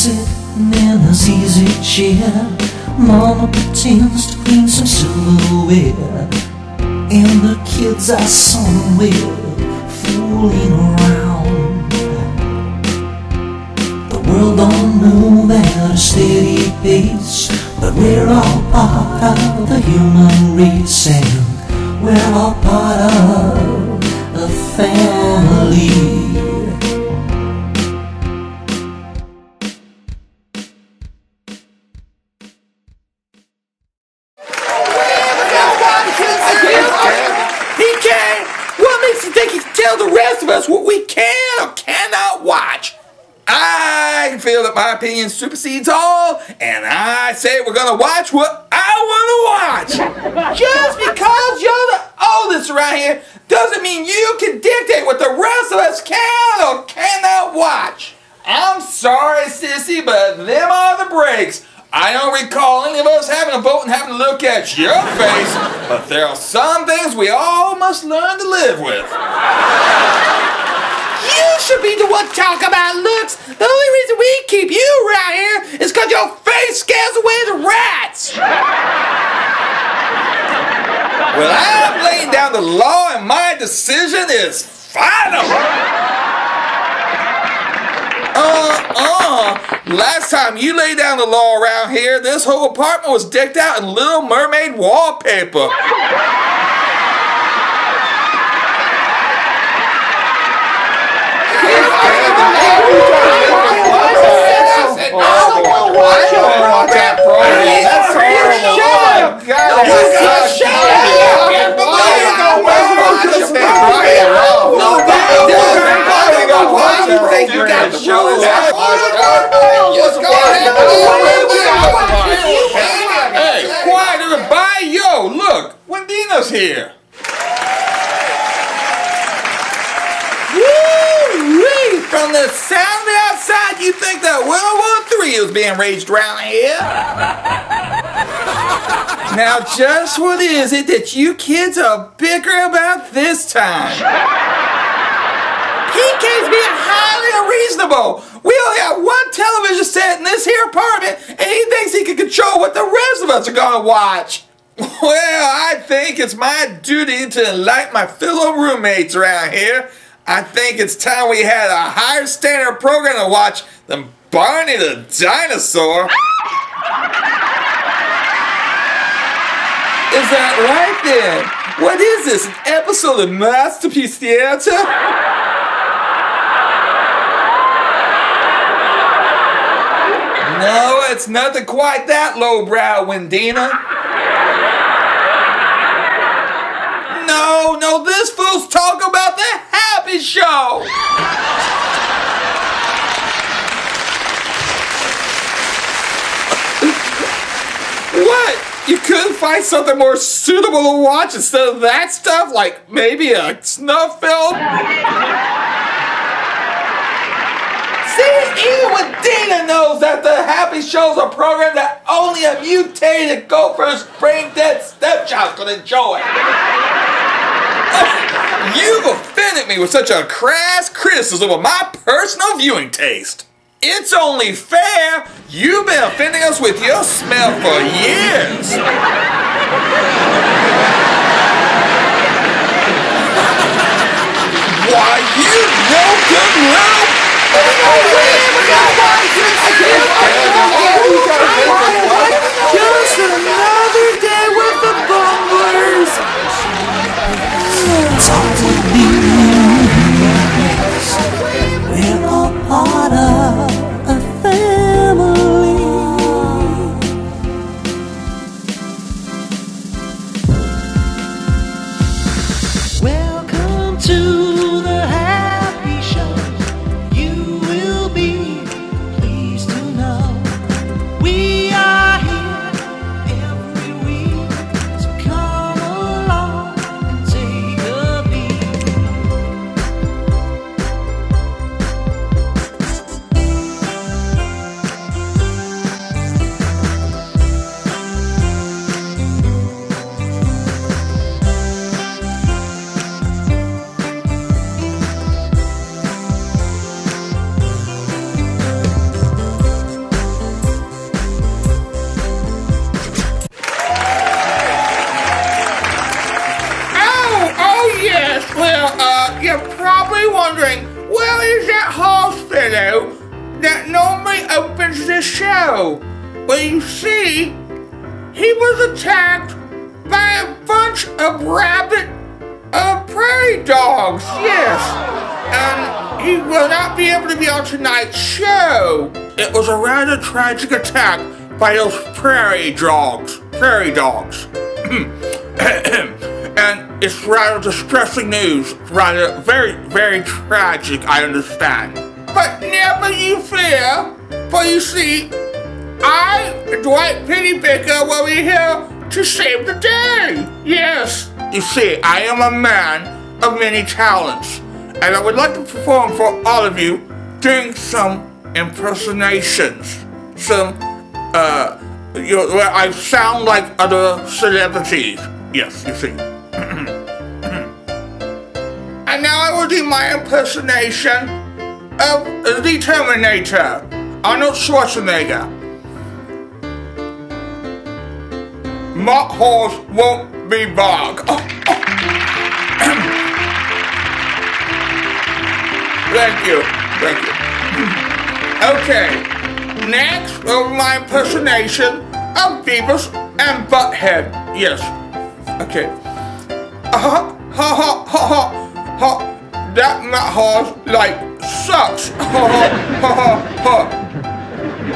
sitting in his easy chair. Mama pretends to clean some silverware, and the kids are somewhere fooling around. The world don't move at a steady pace, but we're all part of the human race, and we're all part of a family. The rest of us what we can or cannot watch. I feel that my opinion supersedes all, and I say we're gonna watch what I want to watch. Just because you're the oldest around here doesn't mean you can dictate what the rest of us can or cannot watch. I'm sorry, sissy, but them are the breaks. I don't recall any of us having a vote and having to look at your face, but there are some things we all must learn to live with. You should be the one to talk about looks. The only reason we keep you around here is because your face scares away the rats. Well, I'm laying down the law and my decision is final. Last time you laid down the law around here, this whole apartment was decked out in Little Mermaid wallpaper. Hey, quiet everybody! Yo, look, Wendina's here. Woo-wee! From the sound of the outside, you think that World War III is being raged around here? Now, just what is it that you kids are bickering about this time? PK's being highly unreasonable. We only have one television set in this here apartment, and he thinks he can control what the rest of us are going to watch. Well, I think it's my duty to enlighten my fellow roommates around here. I think it's time we had a higher standard program to watch than Barney the Dinosaur. Is that right then? What is this, an episode of Masterpiece Theater? No, it's nothing quite that lowbrow, Wendina. No, this fool's talking about the Happy Show. What? You couldn't find something more suitable to watch instead of that stuff? Like maybe a snuff film? See, even Wendina knows that the Happy Show's a program that only a mutated gopher's brain-dead stepchild could enjoy. You've offended me with such a crass criticism of my personal viewing taste. It's only fair. You've been offending us with your smell for years. Why, you no good little... Just another day with the Bunglars. We're all part of a family. Welcome to the Happy wondering, where is that horse fellow that normally opens this show? Well, you see, he was attacked by a bunch of rabid prairie dogs, yes. And he will not be able to be on tonight's show. It was a rather tragic attack by those prairie dogs. And it's rather distressing news, rather very, very tragic, I understand. But never you fear, for you see, I, Dwight Pennybaker, will be here to save the day. Yes, you see, I am a man of many talents, and I would like to perform for all of you doing some impersonations. Some, where I sound like other celebrities. Yes, you see. And now I will do my impersonation of the Terminator, Arnold Schwarzenegger. My horse won't be bogged. Thank you. Okay, next will be my impersonation of Beavis and Butthead. Yes. Okay. That my horse like sucks.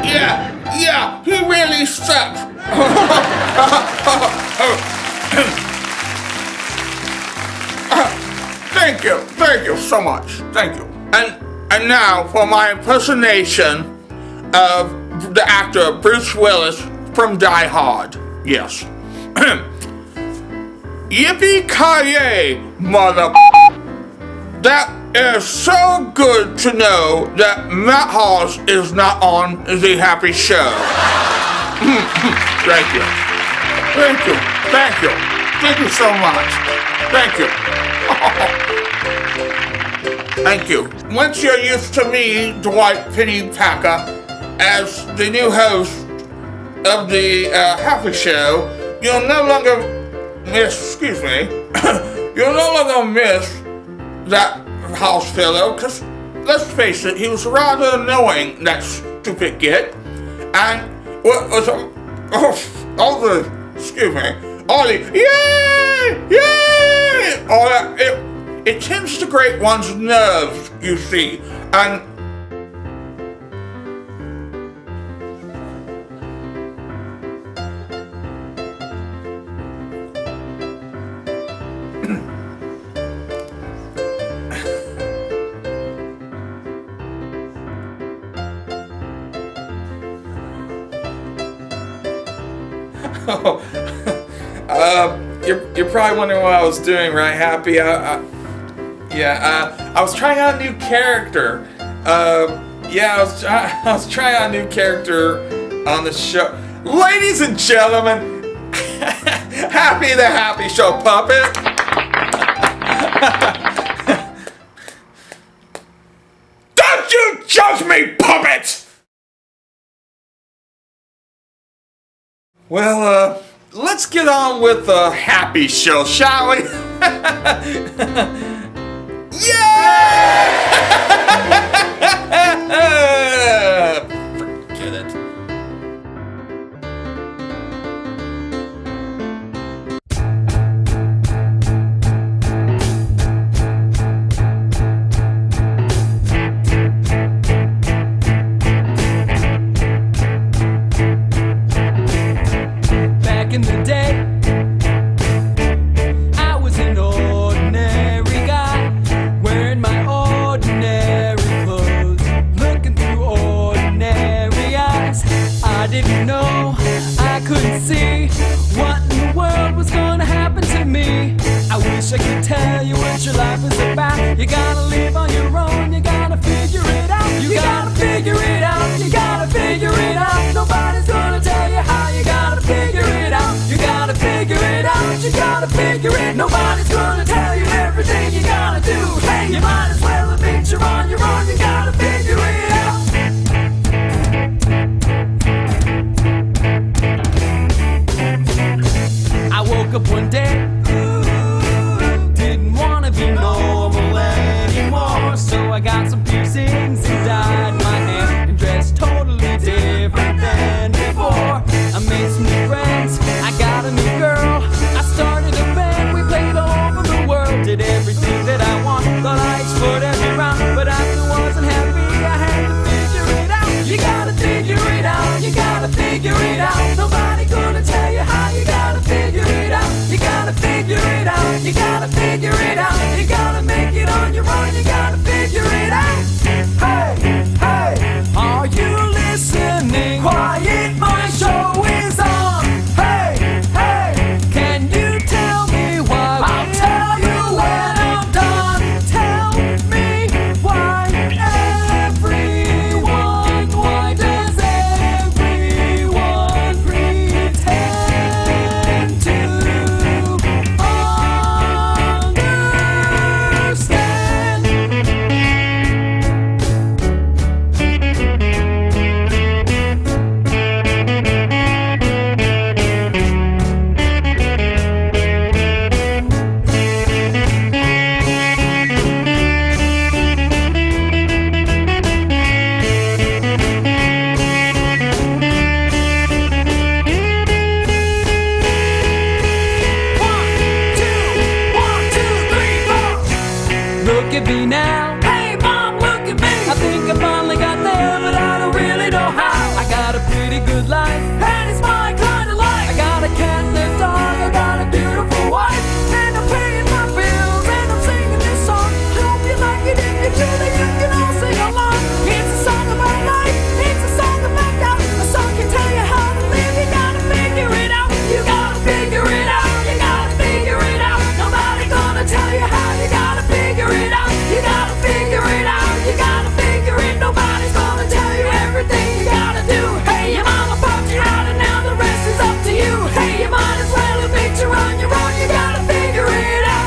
Yeah, he really sucks. Thank you so much. Thank you. And now for my impersonation of the actor Bruce Willis from Die Hard. Yes. Yippee-ki-yay, mother. That is so good to know that Matt Hawes is not on The Happy Show. Thank you. Thank you so much. Thank you. Thank you. Once you're used to me, Dwight Pennybaker, as the new host of The Happy Show, you'll no longer miss that house fellow, because let's face it, he was rather annoying, that stupid git. And what was all the yay, all that, it tends to grate one's nerves, you see, and you're probably wondering what I was doing, right, Happy? I was trying out a new character. I was trying out a new character on the show. Ladies and gentlemen, Happy the Happy Show puppet. Don't you judge me, puppet! Well, let's get on with the Happy Show, shall we? Yeah! Forget it. Back in the day, I was an ordinary guy, wearing my ordinary clothes, looking through ordinary eyes. I didn't know, I couldn't see what in the world was gonna happen to me. I wish I could tell you what your life is about. You gotta live on your own, you gotta figure it out. You gotta figure it out, you gotta figure it out. Nobody's gonna tell you how, you gotta figure it out. You gotta figure it out, you gotta figure it. Nobody's gonna tell you everything you gotta do. Hey, you might as well admit you're on your own, you gotta figure it out. I woke up one day, didn't wanna be normal anymore. on, you gotta figure it out. Hey, hey, are you listening? Quiet, my show is on. Hey, hey, can you tell me why? I'll tell you when I'm done. Tell me why everyone, why does everyone pretend to understand? One, two, three, four. Look at me now. Hey, Mom, look at me. I think I finally got there, but I don't really know how. I got a pretty good life, and it's my kind of life. I got a cat and a dog, I got a beautiful wife, and I'm paying my bills, and I'm singing this song. I hope you like it. If you do, then you can all sing along. It's a song about life, it's a song about God. A song can tell you how to live. You gotta figure it out. You gotta figure it out. You gotta figure it out. Nobody gonna tell you how. You gotta figure it out. You gotta figure it out. You gotta figure it. Nobody's gonna tell you everything you gotta do. Hey, your mama popped you out, and now the rest is up to you. Hey, you might as well admit you're on your own. You gotta figure it out.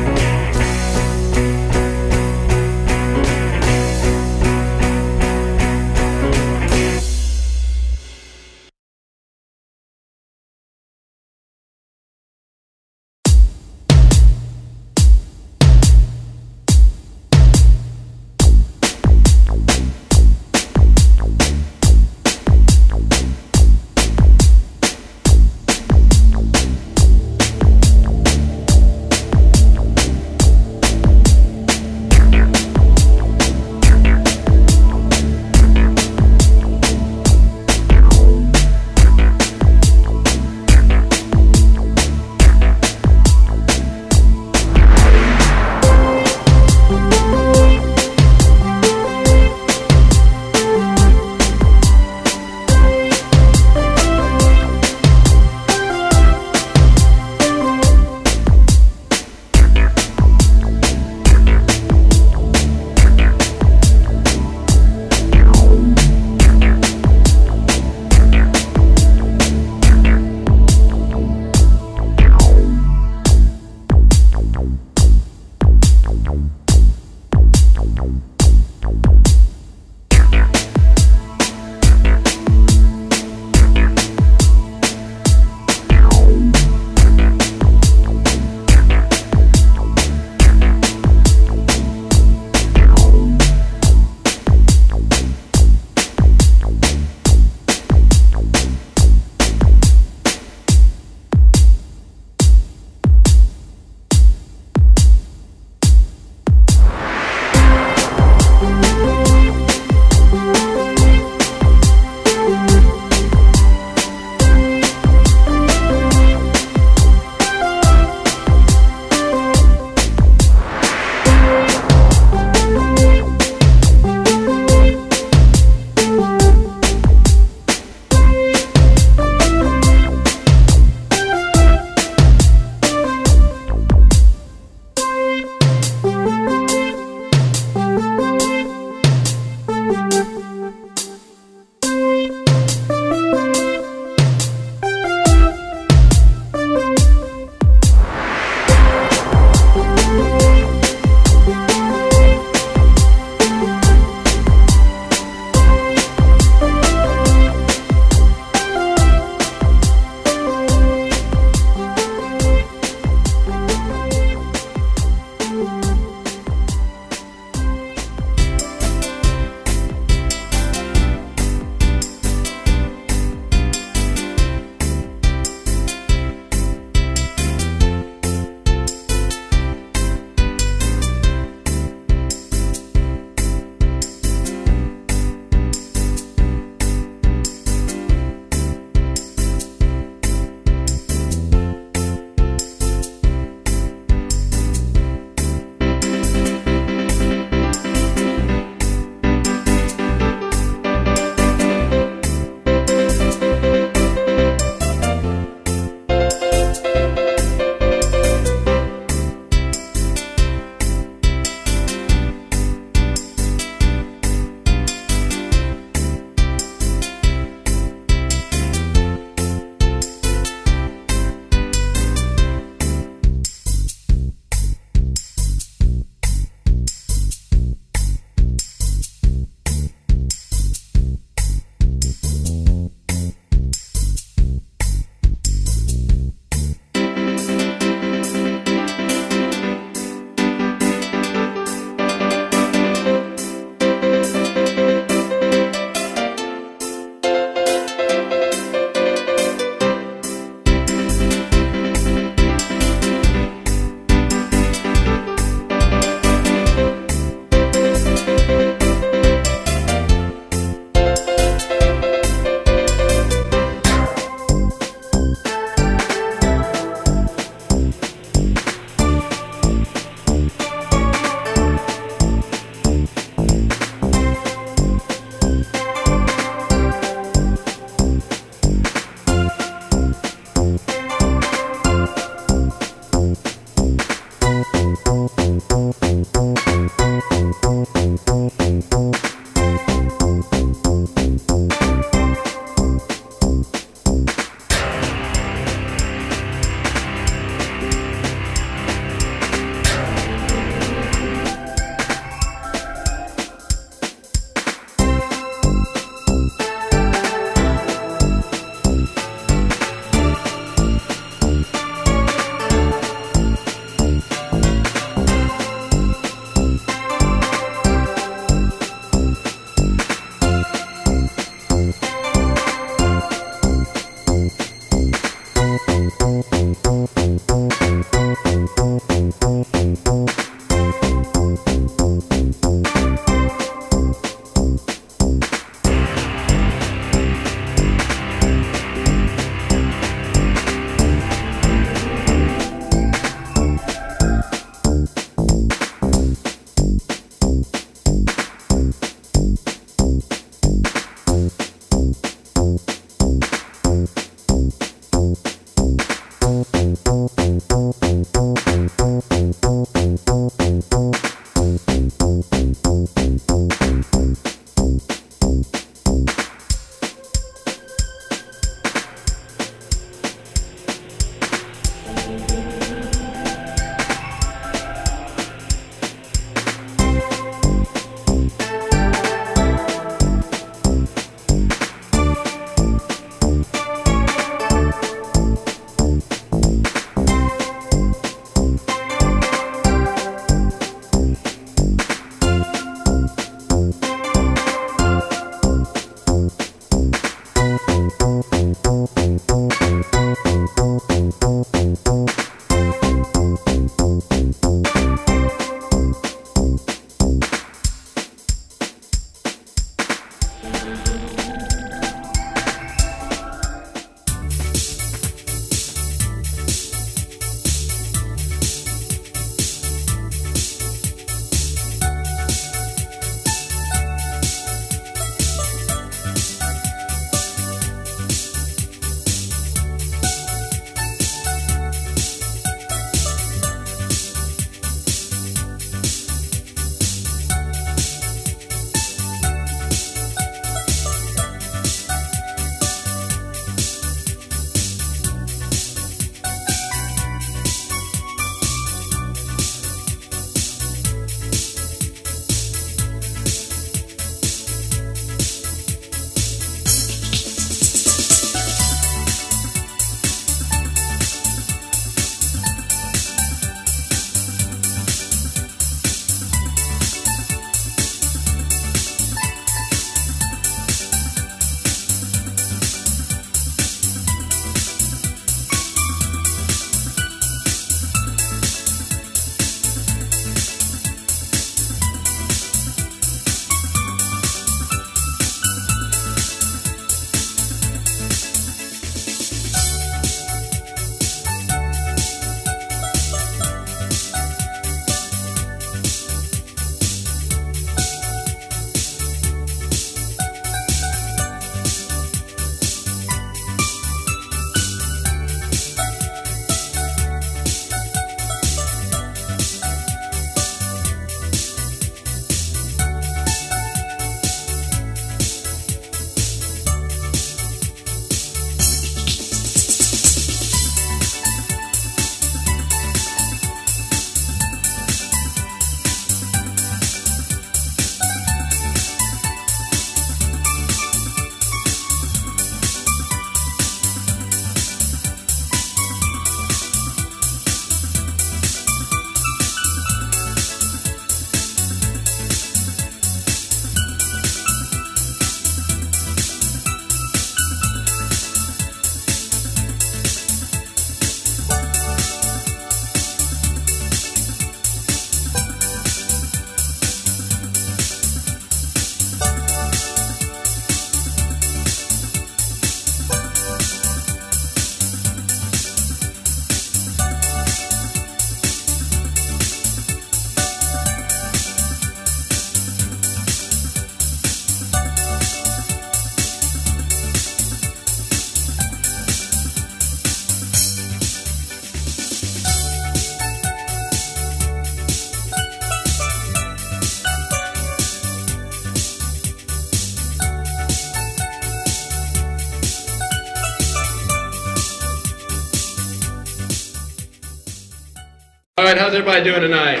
Alright, how's everybody doing tonight?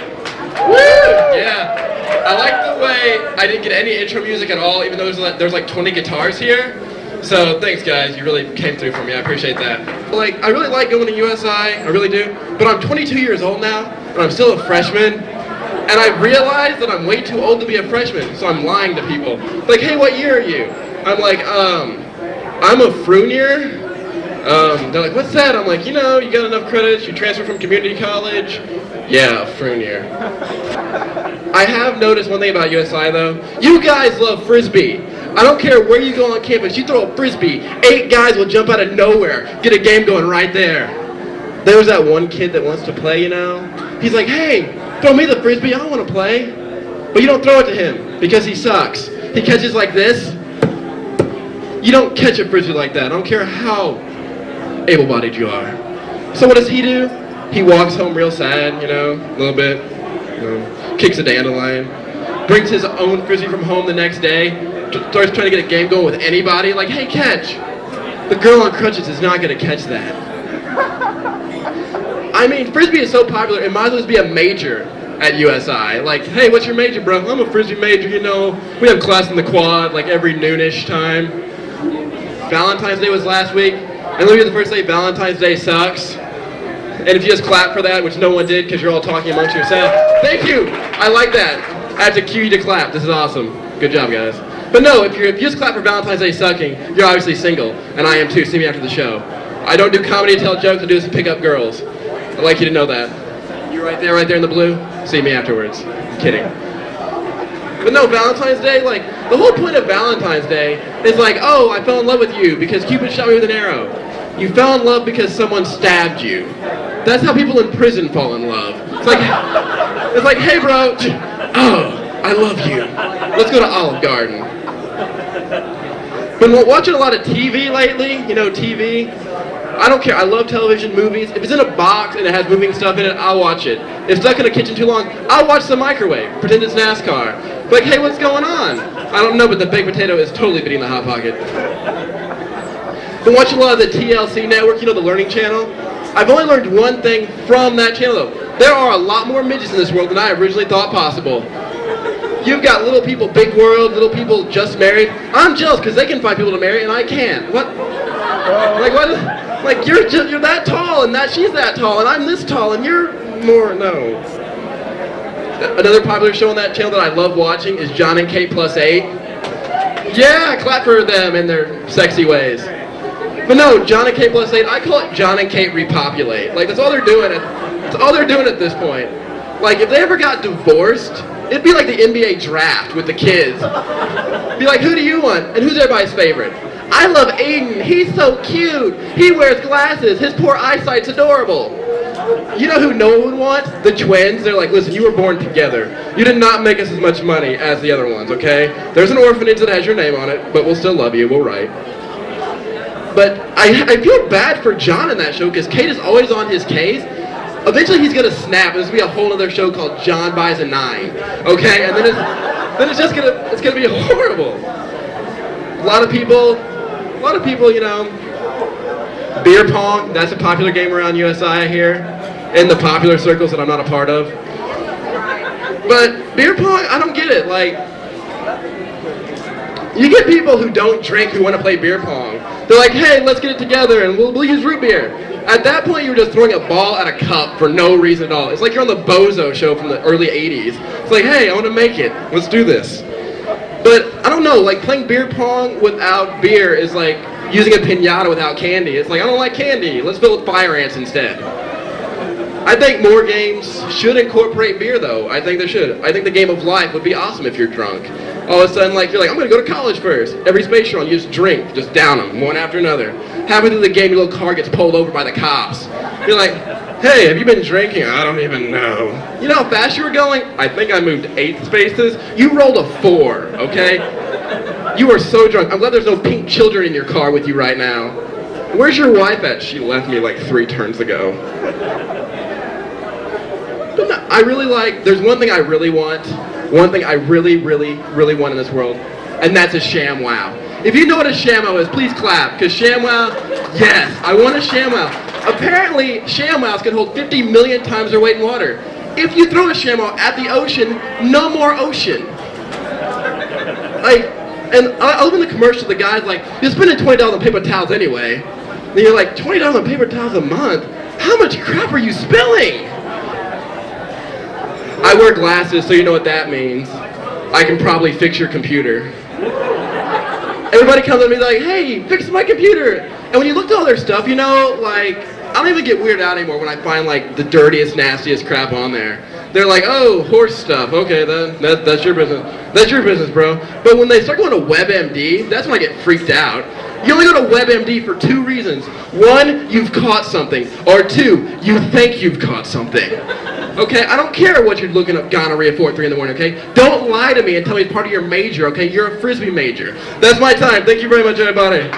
Woo! Yeah. I like the way I didn't get any intro music at all, even though there's like 20 guitars here. So thanks guys, you really came through for me, I appreciate that. Like, I really like going to USI, I really do, but I'm 22 years old now, and I'm still a freshman, and I realized that I'm way too old to be a freshman, so I'm lying to people. Like, hey, what year are you? I'm like, I'm a frunier. They're like, what's that? I'm like, you know, you got enough credits, you transferred from community college. Yeah, frunier. I have noticed one thing about USI though. You guys love Frisbee. I don't care where you go on campus, you throw a Frisbee, 8 guys will jump out of nowhere, get a game going right there. There was that one kid that wants to play, you know. He's like, hey, throw me the Frisbee, I want to play. But you don't throw it to him, because he sucks. He catches like this. You don't catch a Frisbee like that, I don't care how able-bodied you are. So what does he do? He walks home real sad, you know, a little bit, you know, kicks a dandelion, brings his own Frisbee from home the next day, starts trying to get a game going with anybody, like, hey, catch. The girl on crutches is not going to catch that. I mean, Frisbee is so popular, it might as well be a major at USI. Like, hey, what's your major, bro? I'm a Frisbee major, you know. We have class in the quad, like, every noonish time. Valentine's Day was last week, and let me be the first to say Valentine's Day sucks. And if you just clap for that, which no one did because you're all talking amongst yourselves, thank you! I like that. I have to cue you to clap. This is awesome. Good job, guys. But no, if you just clap for Valentine's Day sucking, you're obviously single, and I am too. See me after the show. I don't do comedy to tell jokes, I do this to pick up girls. I'd like you to know that. You're right there in the blue. See me afterwards. I'm kidding. But no, Valentine's Day, like, the whole point of Valentine's Day is like, oh, I fell in love with you because Cupid shot me with an arrow. You fell in love because someone stabbed you. That's how people in prison fall in love. It's like, hey bro, oh, I love you. Let's go to Olive Garden. Been watching a lot of TV lately, you know, TV. I don't care, I love television, movies. If it's in a box and it has moving stuff in it, I'll watch it. If it's stuck in a kitchen too long, I'll watch the microwave, pretend it's NASCAR. Like, hey, what's going on? I don't know, but the baked potato is totally beating the Hot Pocket. Been watching a lot of the TLC network, you know, the Learning Channel. I've only learned one thing from that channel though. There are a lot more midgets in this world than I originally thought possible. You've got little people, big world, little people just married. I'm jealous because they can find people to marry and I can't. What? Like what? Like you're that tall and she's that tall and I'm this tall and you're more, no. Another popular show on that channel that I love watching is John and Kate +8. Yeah, clap for them in their sexy ways. But no, John and Kate +8, I call it John and Kate repopulate. Like that's all they're doing. That's all they're doing at this point. Like if they ever got divorced, it'd be like the NBA draft with the kids. Be like, who do you want? And who's everybody's favorite? I love Aiden. He's so cute. He wears glasses. His poor eyesight's adorable. You know who no one would want? The twins. They're like, listen, you were born together. You did not make us as much money as the other ones, okay? There's an orphanage that has your name on it, but we'll still love you. We'll write. But I feel bad for John in that show because Kate is always on his case. Eventually he's gonna snap. There's gonna be a whole other show called John Buys a 9. Okay? And then it's just gonna be horrible. A lot of people, you know, beer pong, that's a popular game around USI, I hear, in the popular circles that I'm not a part of. But beer pong, I don't get it. Like, you get people who don't drink who want to play beer pong. They're like, hey, let's get it together and we'll use root beer. At that point, you're just throwing a ball at a cup for no reason at all. It's like you're on the Bozo show from the early 80s. It's like, hey, I want to make it. Let's do this. But, I don't know, like playing beer pong without beer is like using a piñata without candy. It's like, I don't like candy. Let's fill it with fire ants instead. I think more games should incorporate beer, though. I think they should. I think the game of life would be awesome if you're drunk. All of a sudden, like, you're like, I'm going to go to college first. Every space you're on, you just drink. Just down them, one after another. Halfway through the game, your little car gets pulled over by the cops. You're like, hey, have you been drinking? I don't even know. You know how fast you were going? I think I moved 8 spaces. You rolled a 4, okay? You are so drunk. I'm glad there's no pink children in your car with you right now. Where's your wife at? She left me like 3 turns ago. But no, I really like, there's one thing I really want. One thing I really, really, really want in this world. And that's a ShamWow. If you know what a ShamWow is, please clap. Because ShamWow, yes, I want a ShamWow. Apparently, ShamWows can hold 50 million times their weight in water. If you throw a ShamWow at the ocean, no more ocean. Like, and I opened the commercial, the guy's like, you're spending $20 on paper towels anyway. And you're like, $20 on paper towels a month? How much crap are you spilling? I wear glasses, so you know what that means. I can probably fix your computer. Everybody comes at me like, hey, fix my computer. And when you look at all their stuff, you know, like, I don't even get weirded out anymore when I find like the dirtiest, nastiest crap on there. They're like, oh, horse stuff. Okay, then that's your business. That's your business, bro. But when they start going to WebMD, that's when I get freaked out. You only go to WebMD for 2 reasons. 1, you've caught something. Or 2, you think you've caught something. Okay, I don't care what you're looking up gonorrhea for at 3 in the morning, okay? Don't lie to me and tell me it's part of your major, okay? You're a Frisbee major. That's my time. Thank you very much, everybody.